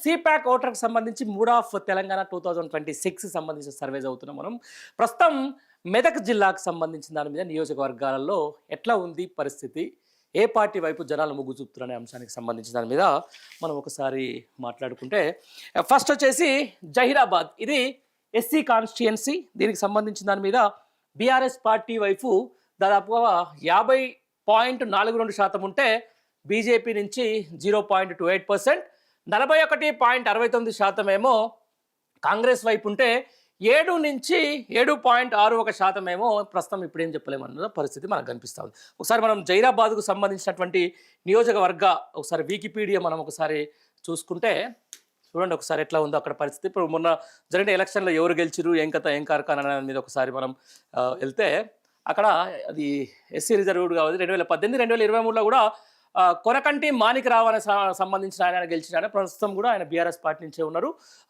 CPEC ఓటర్కి సంబంధించి mood of Telangana 2026 సంబంధించిన surveys అవుతున్నాం మనం. ప్రస్తుతం మెదక్ జిల్లాకు సంబంధించిన దాని మీద నియోజకవర్గాలలో ఎట్లా ఉంది పరిస్థితి, ఏ పార్టీ వైపు జనాలు మొగ్గు చూపుతున్నారనే అంశానికి సంబంధించిన దాని మీద మనం ఒకసారి మాట్లాడుకుంటే, ఫస్ట్ వచ్చేసి జహీరాబాద్, ఇది ఎస్సీ కాన్స్టిట్యుయెన్సీ. దీనికి సంబంధించిన దాని మీద బీఆర్ఎస్ పార్టీ వైపు దాదాపుగా 50.42% ఉంటే బీజేపీ నుంచి 0.28%, 41.69% ఏమో కాంగ్రెస్ వైపు ఉంటే 7 నుంచి 7.61% ఏమో ప్రస్తుతం ఇప్పుడు ఏం చెప్పలేమన్న పరిస్థితి మనకు కనిపిస్తూ ఉంది. ఒకసారి మనం జైరాబాద్కు సంబంధించినటువంటి నియోజకవర్గ ఒకసారి వికీపీడియా మనం ఒకసారి చూసుకుంటే చూడండి ఒకసారి ఎట్లా ఉందో అక్కడ పరిస్థితి. ఇప్పుడు మొన్న జరిగిన ఎలక్షన్లో ఎవరు గెలిచిరు, ఏం కథ ఏం కార్ఖాన మీద ఒకసారి మనం వెళ్తే అక్కడ అది ఎస్సీ రిజర్వ్డ్ కావాలి. 2018, 2023లో కూడా కొనకంటి మాణిక్రావు అనే సంబంధించిన ఆయన గెలిచిన ఆయన ప్రస్తుతం కూడా ఆయన బీఆర్ఎస్ పార్టీ నుంచే ఉన్నారు.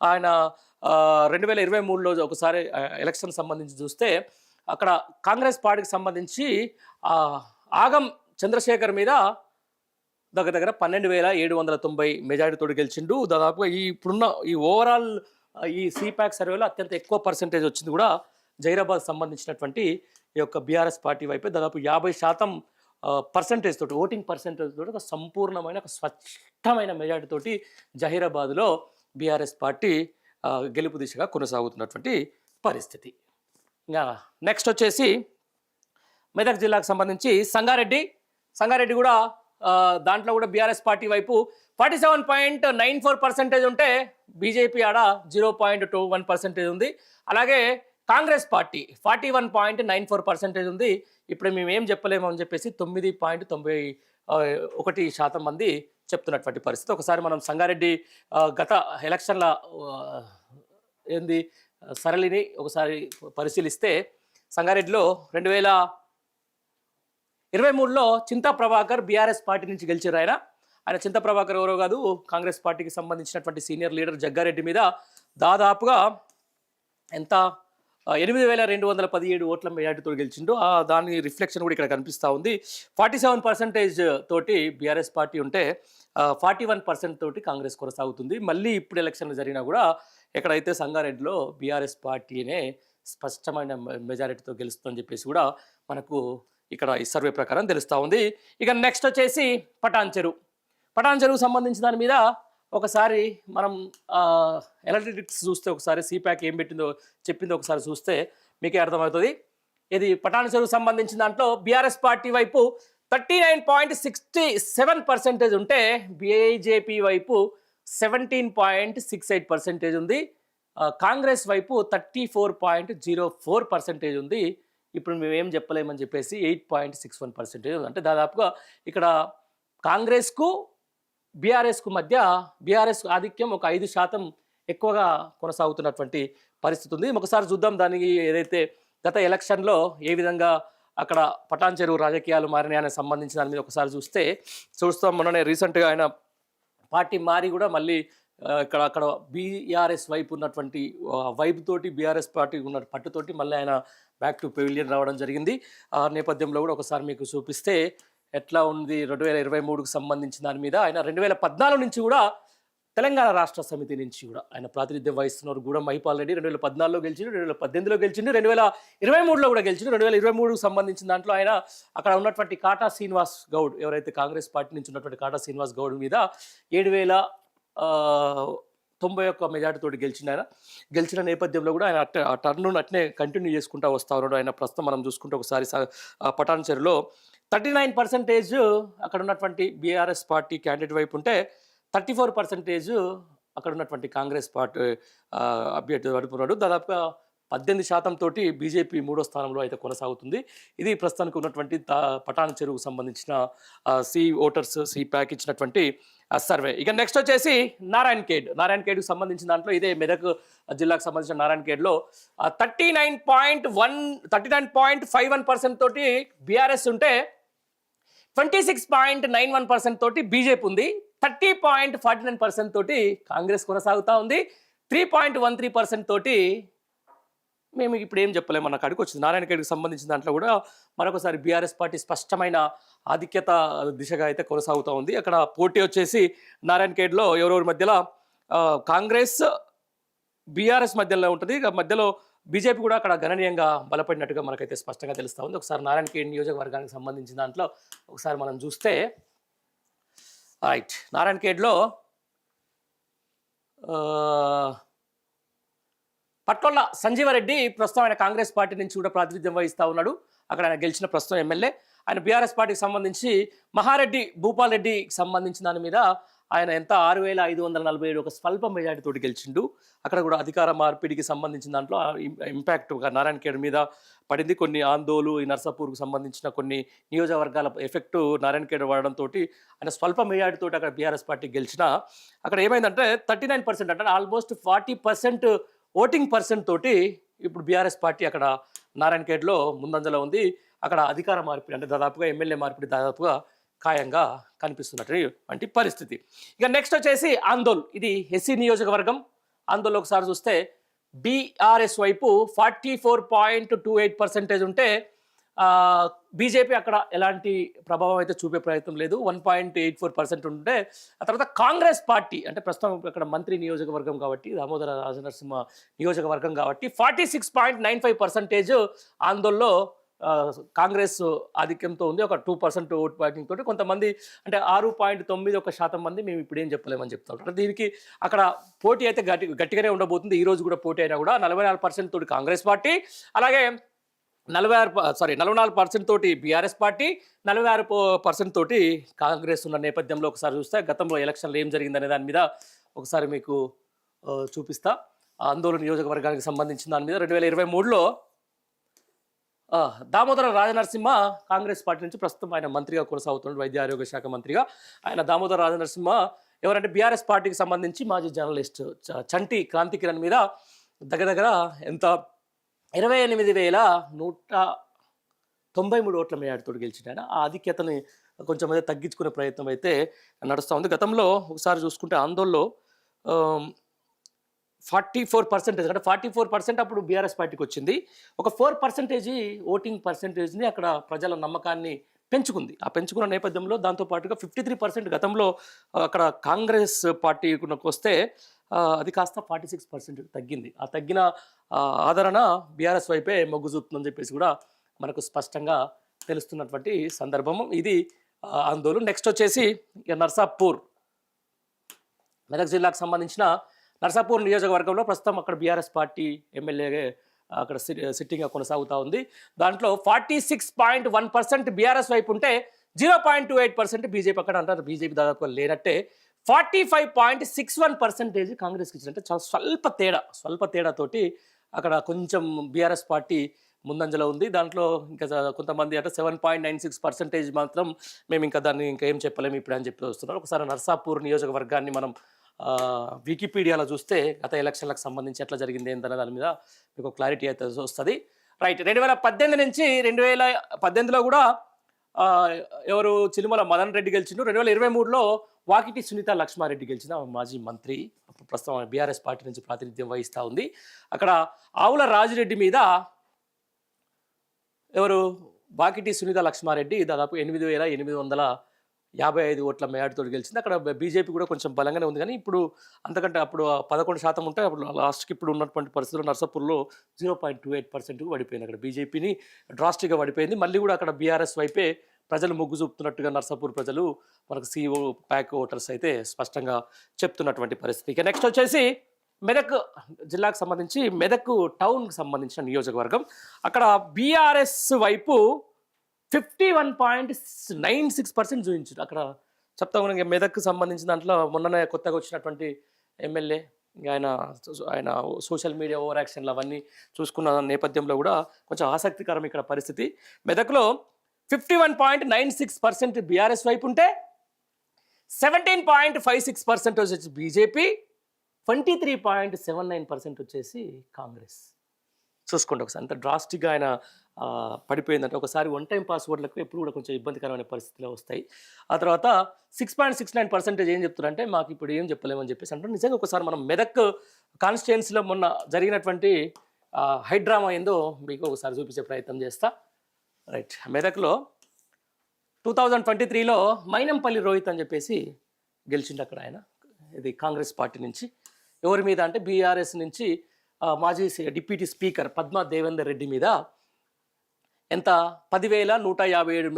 ఆయన 2023లో ఒకసారి ఎలక్షన్ సంబంధించి చూస్తే అక్కడ కాంగ్రెస్ పార్టీకి సంబంధించి ఆగం చంద్రశేఖర్ మీద దగ్గర 12,790 మెజారిటీతో గెలిచిండు. దాదాపుగా ఇప్పుడున్న ఈ ఓవరాల్ ఈ సిపాక్ సర్వేలో అత్యంత ఎక్కువ పర్సెంటేజ్ వచ్చింది కూడా జైరాబాద్ సంబంధించినటువంటి ఈ యొక్క బీఆర్ఎస్ పార్టీ వైపే. దాదాపు 50% పర్సెంటేజ్ తోటి, ఓటింగ్ పర్సెంటేజ్ తోటి ఒక సంపూర్ణమైన ఒక స్వచ్ఛమైన మెజారిటీ తోటి జహీరాబాద్లో బీఆర్ఎస్ పార్టీ గెలుపు దిశగా కొనసాగుతున్నటువంటి పరిస్థితి. ఇంకా నెక్స్ట్ వచ్చేసి మెదక్ జిల్లాకు సంబంధించి సంగారెడ్డి కూడా దాంట్లో కూడా బీఆర్ఎస్ పార్టీ వైపు 47.94% ఉంటే బీజేపీ ఆడ 0.21% ఉంది. అలాగే కాంగ్రెస్ పార్టీ 41.94% ఉంది. ఇప్పుడు మేము ఏం చెప్పలేము అని చెప్పేసి 9.91% మంది చెప్తున్నటువంటి పరిస్థితి. ఒకసారి మనం సంగారెడ్డి గత ఎలక్షన్ల సరళిని ఒకసారి పరిశీలిస్తే సంగారెడ్డిలో 2023లో చింతా ప్రభాకర్ బీఆర్ఎస్ పార్టీ నుంచి గెలిచారు. ఆయన చింతా ప్రభాకర్ ఎవరో కాదు, కాంగ్రెస్ పార్టీకి సంబంధించినటువంటి సీనియర్ లీడర్ జగ్గారెడ్డి మీద దాదాపుగా ఎంత 8,217 ఓట్ల మెజార్టీతో గెలిచిండు. దాని రిఫ్లెక్షన్ కూడా ఇక్కడ కనిపిస్తూ ఉంది. 47% తోటి బీఆర్ఎస్ పార్టీ ఉంటే 41% తోటి కాంగ్రెస్ కొనసాగుతుంది. మళ్ళీ ఇప్పుడు ఎలక్షన్లు జరిగినా కూడా ఎక్కడైతే సంగారెడ్డిలో బీఆర్ఎస్ పార్టీనే స్పష్టమైన మెజారిటీతో గెలుస్తుందని చెప్పేసి కూడా మనకు ఇక్కడ ఈ సర్వే ప్రకారం తెలుస్తూ ఉంది. ఇక నెక్స్ట్ వచ్చేసి పటాన్ చెరువు సంబంధించిన దాని మీద ఒకసారి మనం ఎలక్ట్రిక్స్ చూస్తే ఒకసారి సిపాక్ ఏం చెప్పిందో ఒకసారి చూస్తే మీకే అర్థమవుతుంది. ఇది పటాన్ చెరువు సంబంధించిన దాంట్లో బీఆర్ఎస్ పార్టీ వైపు 39.67% ఉంటే బీజేపీ వైపు 17.68% ఉంది. కాంగ్రెస్ వైపు 34.04% ఉంది. ఇప్పుడు మేము ఏం చెప్పలేమని చెప్పేసి 8.61% ఉంది. అంటే దాదాపుగా ఇక్కడ కాంగ్రెస్కు బీఆర్ఎస్కు మధ్య బీఆర్ఎస్ ఆధిక్యం ఒక 5% ఎక్కువగా కొనసాగుతున్నటువంటి పరిస్థితి ఉంది. ఒకసారి చూద్దాం దానికి ఏదైతే గత ఎలక్షన్లో ఏ విధంగా అక్కడ పటాన్ చెరువు రాజకీయాలు మారినాయని సంబంధించిన దాని మీద ఒకసారి చూస్తాం. మొన్ననే రీసెంట్గా ఆయన పార్టీ మారి కూడా మళ్ళీ అక్కడ బీఆర్ఎస్ వైపు ఉన్నటువంటి వైబ్ తోటి బీఆర్ఎస్ పార్టీ ఉన్న పట్టుతోటి మళ్ళీ ఆయన బ్యాక్ టు పెవిలియన్ రావడం జరిగింది. ఆ నేపథ్యంలో కూడా ఒకసారి మీకు చూపిస్తే ఎట్లా ఉంది 2023కు సంబంధించిన దాని మీద. ఆయన 2014 నుంచి కూడా తెలంగాణ రాష్ట్ర సమితి నుంచి కూడా ఆయన ప్రాతినిధ్యం వహిస్తున్నారు. గూడెం మహిపాల్ రెడ్డి 2014లో గెలిచిండు, 2018లో గెలిచిండు, 2023లో కూడా గెలిచిండు. 2023కు సంబంధించిన దాంట్లో ఆయన అక్కడ ఉన్నటువంటి కాటా శ్రీనివాస్ గౌడ్, ఎవరైతే కాంగ్రెస్ పార్టీ నుంచి ఉన్నటువంటి కాటా శ్రీనివాస్ గౌడ్ మీద 7,091 మెజార్టీతో గెలిచిన నేపథ్యంలో కూడా ఆయన ఆ టర్న్ అట్నే కంటిన్యూ చేసుకుంటూ వస్తూ ఉన్నాడు. ఆయన ప్రస్తుతం మనం చూసుకుంటే ఒకసారి పటాన్ చెరువులో 39% అక్కడ ఉన్నటువంటి బీఆర్ఎస్ పార్టీ క్యాండిడేట్ వైపు ఉంటే 34% అక్కడ ఉన్నటువంటి కాంగ్రెస్ పార్టీ అభ్యర్థి వైపున్నాడు. దాదాపుగా 18% తోటి బీజేపీ 3వ స్థానంలో అయితే కొనసాగుతుంది. ఇది ప్రస్తుతానికి ఉన్నటువంటి పటాన్ చెరువుకు సంబంధించిన ఓటర్స్ సిపాక్ ఇచ్చినటువంటి సర్వే. ఇక నెక్స్ట్ వచ్చేసి నారాయణఖేడ్కు సంబంధించిన దాంట్లో ఇదే మెదక్ జిల్లాకు సంబంధించిన నారాయణఖేడ్లో 39.51% తోటి బీఆర్ఎస్ ఉంటే 26.91% తోటి బీజేపీ ఉంది. 30.49% తోటి కాంగ్రెస్ కొనసాగుతూ ఉంది. 3.13% తోటి మేము ఇప్పుడు ఏం చెప్పలేము అన్న కాడికి వచ్చింది. నారాయణఖేడ్కి సంబంధించిన దాంట్లో కూడా మరొకసారి బీఆర్ఎస్ పార్టీ స్పష్టమైన ఆధిక్యత దిశగా అయితే కొనసాగుతూ ఉంది. అక్కడ పోటీ వచ్చేసి నారాయణఖేడ్లో ఎవరెవరి మధ్యలో కాంగ్రెస్ బీఆర్ఎస్ మధ్యలో ఉంటుంది. ఇక మధ్యలో బీజేపీ కూడా అక్కడ గణనీయంగా బలపడినట్టుగా మనకైతే స్పష్టంగా తెలుస్తూ ఉంది. ఒకసారి నారాయణఖేడ్ నియోజకవర్గానికి సంబంధించిన దాంట్లో ఒకసారి మనం చూస్తే రైట్, నారాయణఖేడ్లో పట్కొల్ల సంజీవరెడ్డి ప్రస్తుతం ఆయన కాంగ్రెస్ పార్టీ నుంచి కూడా ప్రాతినిధ్యం వహిస్తూ ఉన్నాడు. అక్కడ ఆయన గెలిచిన ప్రస్తుతం ఎమ్మెల్యే. ఆయన బీఆర్ఎస్ పార్టీకి సంబంధించి మహారెడ్డి భూపాల్ రెడ్డికి సంబంధించిన దాని మీద ఆయన ఎంత 6547 ఒక స్వల్ప మెజార్టీతోటి గెలిచిండు. అక్కడ కూడా అధికార మార్పిడికి సంబంధించిన దాంట్లో ఇంపాక్ట్ నారాయణఖేడ్ మీద పడింది. కొన్ని ఆందోళన, ఈ నర్సాపూర్కు సంబంధించిన కొన్ని నియోజకవర్గాల ఎఫెక్టు నారాయణఖేడ్ వాడడంతో ఆయన స్వల్ప మెజార్టీతో అక్కడ బీఆర్ఎస్ పార్టీ గెలిచిన అక్కడ ఏమైందంటే 39% అంటే ఆల్మోస్ట్ 40% ఓటింగ్ పర్సెంట్ తోటి ఇప్పుడు బీఆర్ఎస్ పార్టీ అక్కడ నారాయణఖేడ్లో ముందంజలో ఉంది. అక్కడ అధికార మార్పిడి అంటే దాదాపుగా ఎమ్మెల్యే మార్పిడి దాదాపుగా ఖాయంగా కనిపిస్తున్నటువంటి పరిస్థితి. ఇక నెక్స్ట్ వచ్చేసి ఆందోళ్, ఇది ఎస్సీ నియోజకవర్గం. ఆందోళన ఒకసారి చూస్తే బీఆర్ఎస్ వైపు 44.28% ఉంటే బీజేపీ అక్కడ ఎలాంటి ప్రభావం అయితే చూపే ప్రయత్నం లేదు, 1.84% ఉంటే ఆ తర్వాత కాంగ్రెస్ పార్టీ అంటే ప్రస్తుతం అక్కడ మంత్రి నియోజకవర్గం కాబట్టి దామోదర రాజనరసింహ నియోజకవర్గం కాబట్టి 46.95% ఆందోళనలో కాంగ్రెస్ ఆధిక్యంతో ఉంది. ఒక 2% ఓట్ బ్యాంకింగ్ తోటి కొంతమంది అంటే 6.91% మంది మేము ఇప్పుడు ఏం చెప్పలేమని చెప్తా ఉంటారు. దీనికి అక్కడ పోటీ అయితే గట్టిగానే ఉండబోతుంది. ఈ రోజు కూడా పోటీ అయినా కూడా 44% తోటి కాంగ్రెస్ పార్టీ, అలాగే 44% తోటి బీఆర్ఎస్ పార్టీ, 46% తోటి కాంగ్రెస్ ఉన్న నేపథ్యంలో ఒకసారి చూస్తే గతంలో ఎలక్షన్లో ఏం జరిగిందనే దాని మీద ఒకసారి మీకు చూపిస్తా. ఆందోళన నియోజకవర్గానికి సంబంధించిన దాని మీద 2023లో దామోదర రాజనరసింహ కాంగ్రెస్ పార్టీ నుంచి ప్రస్తుతం ఆయన మంత్రిగా కొనసాగుతున్నాడు, వైద్య ఆరోగ్య శాఖ మంత్రిగా. ఆయన దామోదర రాజనరసింహ ఎవరంటే బీఆర్ఎస్ పార్టీకి సంబంధించి మాజీ జర్నలిస్ట్ చంటి క్రాంతికిరణ్ మీద దగ్గర ఎంత 28,193 ఓట్ల మేయాడితో గెలిచిండు. ఆయన ఆ ఆధిక్యతని కొంచెం అయితే తగ్గించుకునే ప్రయత్నం అయితే నడుస్తూ ఉంది. గతంలో ఒకసారి చూసుకుంటే ఆందోళనలో 44% అంటే 44% అప్పుడు బీఆర్ఎస్ పార్టీకి వచ్చింది. ఒక 4% ఓటింగ్ పర్సెంటేజ్ని అక్కడ ప్రజల నమ్మకాన్ని పెంచుకుంది. ఆ పెంచుకున్న నేపథ్యంలో దాంతోపాటుగా 53% గతంలో అక్కడ కాంగ్రెస్ పార్టీకి వస్తే అది కాస్త 46% తగ్గింది. ఆ తగ్గిన ఆదరణ బీఆర్ఎస్ వైపే మొగ్గు చూపుతుందని చెప్పేసి కూడా మనకు స్పష్టంగా తెలుస్తున్నటువంటి సందర్భము. ఇది ఆందోళన. నెక్స్ట్ వచ్చేసి నర్సాపూర్, మెదక్ జిల్లాకు సంబంధించిన నర్సాపూర్ నియోజకవర్గంలో ప్రస్తుతం అక్కడ బీఆర్ఎస్ పార్టీ ఎమ్మెల్యేగా అక్కడ సిట్టింగ్గా కొనసాగుతూ ఉంది. దాంట్లో 46.1% బీఆర్ఎస్ వైపు ఉంటే 0.28% బీజేపీ అక్కడ అంటారు. బీజేపీ దాదాపుగా లేనట్టే 45.61% కాంగ్రెస్కి ఇచ్చింది. అంటే చాలా స్వల్ప తేడాతోటి అక్కడ కొంచెం బీఆర్ఎస్ పార్టీ ముందంజలో ఉంది. దాంట్లో ఇంకా కొంతమంది అంటే 7.96% మాత్రం మేము ఇంకా దాన్ని ఇంకా ఏం చెప్పలేము ఇప్పుడు అని చెప్పి వస్తున్నారు. ఒకసారి నర్సాపూర్ నియోజకవర్గాన్ని మనం వికీపీడియాలో చూస్తే గత ఎలక్షన్లకు సంబంధించి ఎట్లా జరిగింది ఏంటనే దాని మీద మీకు క్లారిటీ అయితే వస్తుంది. రైట్, 2018 నుంచి 2018లో కూడా ఎవరు చిలుమల మదన్ రెడ్డి గెలిచిండు. 2023లో వాకిటి సునీత లక్ష్మారెడ్డి గెలిచిన మాజీ మంత్రి, ప్రస్తుతం బీఆర్ఎస్ పార్టీ నుంచి ప్రాతినిధ్యం వహిస్తూ ఉంది. అక్కడ ఆవుల రాజిరెడ్డి మీద ఎవరు వాకిటి సునీత లక్ష్మారెడ్డి దాదాపు 8,855 ఓట్ల మేయాడితో గెలిచింది. అక్కడ బీజేపీ కూడా కొంచెం బలంగానే ఉంది, కానీ ఇప్పుడు అంతకంటే అప్పుడు 11% ఉంటే అప్పుడు లాస్ట్కి ఇప్పుడు ఉన్నటువంటి పరిస్థితుల్లో నర్సాపూర్లో 0.28% పడిపోయింది. అక్కడ బీజేపీని డ్రాస్టిక్గా పడిపోయింది. మళ్ళీ కూడా అక్కడ బీఆర్ఎస్ వైపే ప్రజలు మొగ్గు చూపుతున్నట్టుగా నర్సాపూర్ ప్రజలు మనకు సిఓ ప్యాక్ ఓటర్స్ అయితే స్పష్టంగా చెప్తున్నటువంటి పరిస్థితి. ఇక నెక్స్ట్ వచ్చేసి మెదక్ జిల్లాకు సంబంధించి మెదక్ టౌన్కి సంబంధించిన నియోజకవర్గం. అక్కడ బీఆర్ఎస్ వైపు 51.96% చూపించారు. అక్కడ చెప్తా ఉన్నాం మెదక్కు సంబంధించిన దాంట్లో మొన్ననే కొత్తగా వచ్చినటువంటి ఎమ్మెల్యే ఆయన సోషల్ మీడియా ఓవర్ యాక్షన్లు అవన్నీ చూసుకున్న నేపథ్యంలో కూడా కొంచెం ఆసక్తికరం ఇక్కడ పరిస్థితి. మెదక్లో 51.96% బీఆర్ఎస్ వైపు ఉంటే 17.56% వచ్చేసి బీజేపీ, 23.79% వచ్చేసి కాంగ్రెస్. చూసుకోండి ఒకసారి అంత డ్రాస్టిక్గా ఆయన పడిపోయిందంటే ఒకసారి 1 టైం పాస్వర్డ్లకు ఎప్పుడు కూడా కొంచెం ఇబ్బందికరమైన పరిస్థితులు వస్తాయి. ఆ తర్వాత 6.69% ఏం చెప్తున్నారంటే మాకు ఇప్పుడు ఏం చెప్పలేమని చెప్పేసి అంటారు. నిజంగా ఒకసారి మనం మెదక్ కాన్స్టిట్యుయెన్సీలో మొన్న జరిగినటువంటి హైడ్రామా ఏందో మీకు ఒకసారి చూపించే ప్రయత్నం చేస్తా. రైట్, మెదక్లో 2023లో మైనంపల్లి రోహిత్ అని చెప్పేసి గెలిచిండు అక్కడ ఆయన, ఇది కాంగ్రెస్ పార్టీ నుంచి. ఎవరి మీద అంటే బీఆర్ఎస్ నుంచి మాజీ డిప్యూటీ స్పీకర్ పద్మా దేవేందర్ రెడ్డి మీద ఎంత 10,157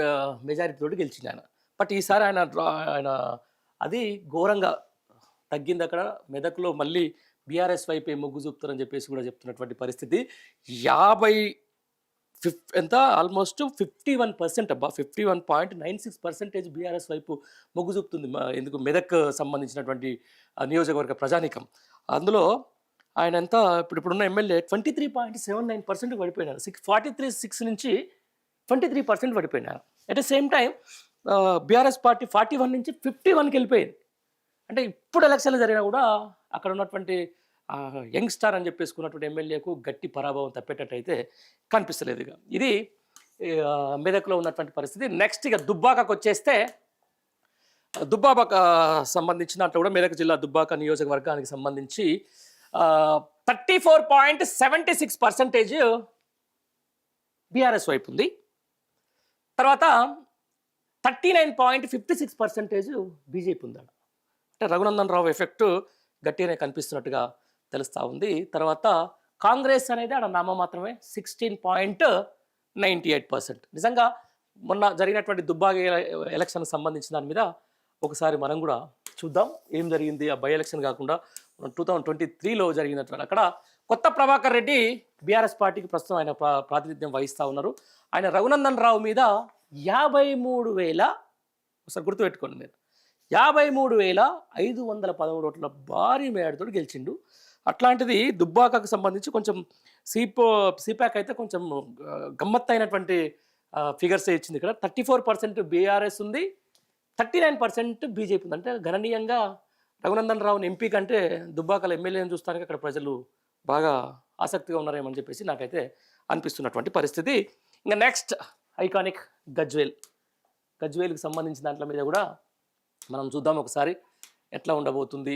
మెజారిటీతోటి గెలిచింది ఆయన. బట్ ఈసారి ఆయన అది ఘోరంగా తగ్గింది. అక్కడ మెదక్లో మళ్ళీ బీఆర్ఎస్ వైపే మొగ్గు చూపుతారని చెప్పేసి కూడా చెప్తున్నటువంటి పరిస్థితి. 50 ఎంత ఆల్మోస్ట్ 51% అబ్బా, 51.96% బీఆర్ఎస్ వైపు మొగ్గు చూపుతుంది. ఎందుకు మెదక్ సంబంధించినటువంటి నియోజకవర్గ ప్రజానీకం. అందులో ఆయన ఎంత ఇప్పుడున్న ఎమ్మెల్యే 23.79% పడిపోయినారు. 43.6 నుంచి 23% పడిపోయినారు. At the same time BRS party 41 నుంచి 51కి వెళ్ళిపోయింది. అంటే ఇప్పుడు ఎలక్షన్లు జరిగినా కూడా అక్కడ ఉన్నటువంటి యంగ్ స్టార్ అని చెప్పేసుకున్నటువంటి ఎమ్మెల్యేకు గట్టి పరాభవం తప్పేటట్టయితే కనిపిస్తలేదు. ఇక ఇది మెదక్లో ఉన్నటువంటి పరిస్థితి. నెక్స్ట్ ఇక దుబ్బాకకు వచ్చేస్తే, దుబ్బాక సంబంధించిన అట్లా కూడా మెదక్ జిల్లా దుబ్బాక నియోజకవర్గానికి సంబంధించి 34.76% బీఆర్ఎస్ వైపు ఉంది. తర్వాత 39.56% బీజేపీ ఉందన్న. అంటే రఘునందన్ రావు ఎఫెక్ట్ గట్టిగానే కనిపిస్తున్నట్టుగా తెలుస్తూ ఉంది. తర్వాత కాంగ్రెస్ అనేది ఆడ నామమాత్రమే 16.98%. నిజంగా మొన్న జరిగినటువంటి దుబ్బాక ఎలక్షన్కి సంబంధించిన దాని మీద ఒకసారి మనం కూడా చూద్దాం ఏం జరిగింది. ఆ బై ఎలక్షన్ కాకుండా 2023లో జరిగినటువంటి అక్కడ కొత్త ప్రభాకర్ రెడ్డి బీఆర్ఎస్ పార్టీకి ప్రస్తుతం ఆయన ప్రాతినిధ్యం వహిస్తూ ఉన్నారు. ఆయన రఘునందన్ రావు మీద 53,000, ఒకసారి గుర్తుపెట్టుకోండి మీరు, 53,513 ఓట్ల భారీ మేడతో గెలిచిండు. అట్లాంటిది దుబ్బాకకు సంబంధించి కొంచెం సిపాక్ అయితే కొంచెం గమ్మత్తైనటువంటి ఫిగర్స్ ఇచ్చింది. ఇక్కడ 34% బీఆర్ఎస్ ఉంది, 39% బీజేపీ ఉంది. అంటే గణనీయంగా రఘునందన్ రావుని ఎంపీ కంటే దుబ్బాకల ఎమ్మెల్యేని చూస్తానికి అక్కడ ప్రజలు బాగా ఆసక్తిగా ఉన్నారేమని చెప్పేసి నాకైతే అనిపిస్తున్నటువంటి పరిస్థితి. ఇంకా నెక్స్ట్ ఐకానిక్ గజ్వేల్కి సంబంధించిన దాంట్లో మీద కూడా మనం చూద్దాం ఒకసారి ఎట్లా ఉండబోతుంది.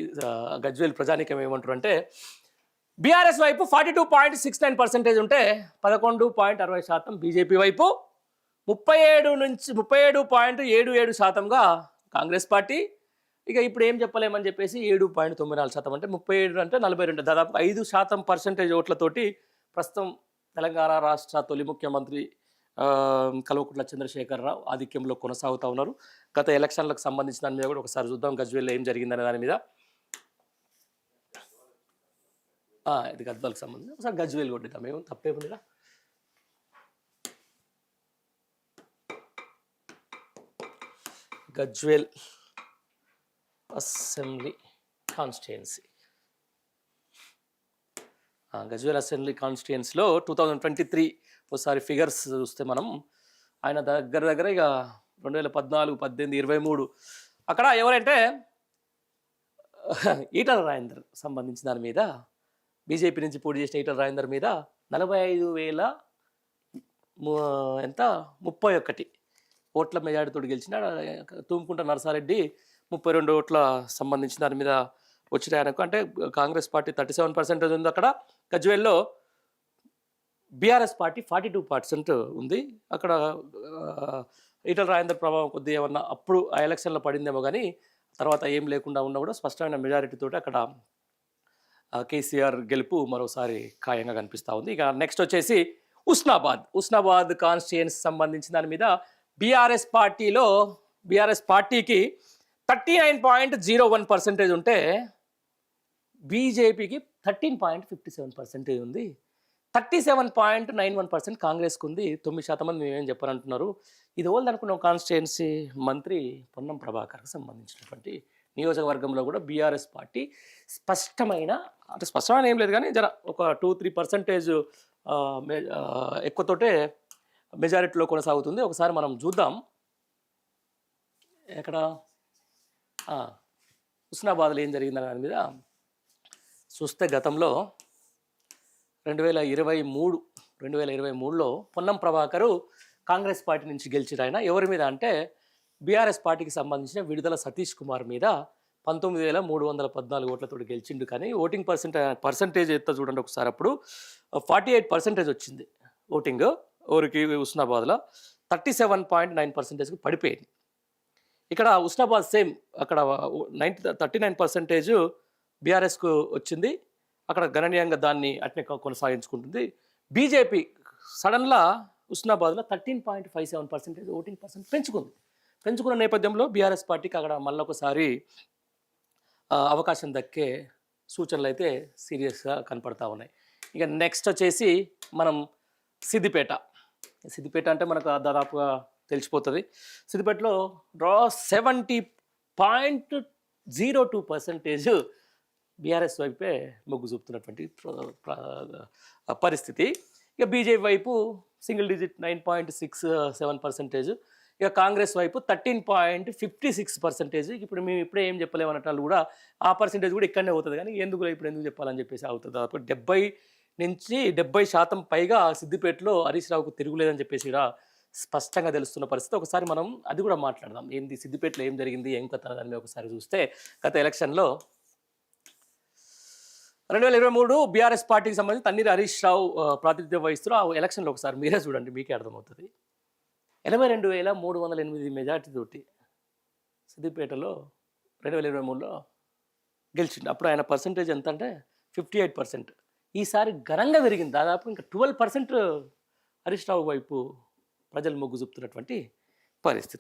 గజ్వేల్ ప్రజానీకం ఏమంటారు అంటే, బీఆర్ఎస్ వైపు 42.69% ఉంటే 11.60% బీజేపీ వైపు, 37.77%గా కాంగ్రెస్ పార్టీ. ఇక ఇప్పుడు ఏం చెప్పలేమని చెప్పేసి 7.94% అంటే 37 అంటే 42, దాదాపు 5% ఓట్లతోటి ప్రస్తుతం తెలంగాణ రాష్ట్ర తొలి ముఖ్యమంత్రి కల్వకుంట్ల చంద్రశేఖరరావు ఆధిక్యంలో కొనసాగుతూ ఉన్నారు. గత ఎలక్షన్లకు సంబంధించిన దాని మీద కూడా ఒకసారి చూద్దాం, గజ్వేల్లో ఏం జరిగిందనే దాని మీద. ఇది గద్వాలకు సంబంధించి ఒకసారి గజ్వేల్ కొట్టిద్దాం, ఏమో తప్పేముందిగా. Gajwel assembly constituency, Gajwel assembly కాన్స్టిట్యుయెన్సీలో 2023 ఒకసారి ఫిగర్స్ చూస్తే మనం, ఆయన దగ్గర ఇక 2014, 18, 23 అక్కడ ఎవరంటే ఈటల రాజేందర్ సంబంధించిన దాని మీద, బీజేపీ నుంచి పోటీ చేసిన ఈటల రాజేందర్ మీద 45,031 ఓట్ల మెజారిటీతో గెలిచిన. తూముకుంట నరసారెడ్డి 32 ఓట్ల సంబంధించిన దాని మీద వచ్చిన ఆయనకు. అంటే కాంగ్రెస్ పార్టీ 37% ఉంది అక్కడ. గజ్వేల్లో బీఆర్ఎస్ పార్టీ 42% ఉంది. అక్కడ ఈటల రాజేందర్ ప్రభావం కొద్దిగా ఏమన్నా అప్పుడు ఆ ఎలక్షన్లో పడిందేమో, కానీ తర్వాత ఏం లేకుండా ఉన్నా కూడా స్పష్టమైన మెజారిటీతో అక్కడ కేసీఆర్ గెలుపు మరోసారి ఖాయంగా కనిపిస్తూ ఉంది. ఇక నెక్స్ట్ వచ్చేసి ఉస్నాబాద్ కాన్స్టిట్యుయెన్సీ సంబంధించిన దాని మీద బీఆర్ఎస్ పార్టీకి 39.01% ఉంటే బీజేపీకి 13.57% ఉంది. 37.91% కాంగ్రెస్కు ఉంది. 9% మంది మేమేం చెప్పారంటున్నారు. ఇది ఓల్డ్ అనుకున్న కాన్స్టిట్యుయెన్సీ మంత్రి పొన్నం ప్రభాకర్కి సంబంధించినటువంటి నియోజకవర్గంలో కూడా బీఆర్ఎస్ పార్టీ స్పష్టమైన ఏం లేదు కానీ జర ఒక 2-3% ఎక్కువతోటే మెజారిటీలో కొనసాగుతుంది. ఒకసారి మనం చూద్దాం ఎక్కడ హుస్నాబాద్లో ఏం జరిగిందనే దాని మీద చూస్తే, గతంలో 2023లో పొన్నం ప్రభాకరు కాంగ్రెస్ పార్టీ నుంచి గెలిచిన ఆయన ఎవరి మీద అంటే బీఆర్ఎస్ పార్టీకి సంబంధించిన విడుదల సతీష్ కుమార్ మీద 19,314 ఓట్లతో గెలిచిండు. కానీ ఓటింగ్ పర్సంటేజ్ ఎంత చూడండి ఒకసారి, అప్పుడు 48% వచ్చింది ఓటింగ్. ఊరికి హుస్నాబాద్లో 37.9%కి పడిపోయింది. ఇక్కడ హుస్నాబాద్ సేమ్, అక్కడ 39% బీఆర్ఎస్కు వచ్చింది, అక్కడ గణనీయంగా దాన్ని అట్నే కొనసాగించుకుంటుంది. బీజేపీ సడన్గా హుస్నాబాద్లో 13.57% ఓటింగ్ పర్సెంట్ పెంచుకున్న నేపథ్యంలో బీఆర్ఎస్ పార్టీకి అక్కడ మళ్ళొకసారి అవకాశం దక్కే సూచనలు అయితే సీరియస్గా కనపడతా ఉన్నాయి. ఇక నెక్స్ట్ వచ్చేసి మనం సిద్దిపేట అంటే మనకు దాదాపుగా తెలిసిపోతుంది. సిద్దిపేటలో 70.02% బీఆర్ఎస్ వైపే మొగ్గు చూపుతున్నటువంటి పరిస్థితి. ఇక బీజేపీ వైపు సింగిల్ డిజిట్ 9.67%. ఇక కాంగ్రెస్ వైపు 13.56%. ఇప్పుడు మేము ఇప్పుడే ఏం చెప్పలేమన్నట్లు కూడా ఆ పర్సెంటేజ్ కూడా ఇక్కడనే అవుతుంది. కానీ ఎందుకు చెప్పాలని చెప్పేసి అవుతుంది. దాదాపు 70% పైగా సిద్దిపేటలో హరీష్ రావుకు తిరుగులేదని చెప్పేసి కూడా స్పష్టంగా తెలుస్తున్న పరిస్థితి. ఒకసారి మనం అది కూడా మాట్లాడదాం. ఏంది సిద్దిపేటలో ఏం జరిగింది, ఏం కథ అని ఒకసారి చూస్తే, గత ఎలక్షన్లో 2023 బీఆర్ఎస్ పార్టీకి సంబంధించి తన్నీరు హరీష్ రావు ప్రాతినిధ్యం వహిస్తూ ఆ ఎలక్షన్లో ఒకసారి మీరే చూడండి, మీకే అర్థమవుతుంది. 82,308 మెజార్టీ తోటి సిద్దిపేటలో 2023లో గెలిచిండు. అప్పుడు ఆయన పర్సంటేజ్ ఎంత అంటే 58%. ఈసారి ఘనంగా పెరిగింది, దాదాపు ఇంకా 12% హరీష్ రావు వైపు ప్రజలు మొగ్గు చూపుతున్నటువంటి పరిస్థితి.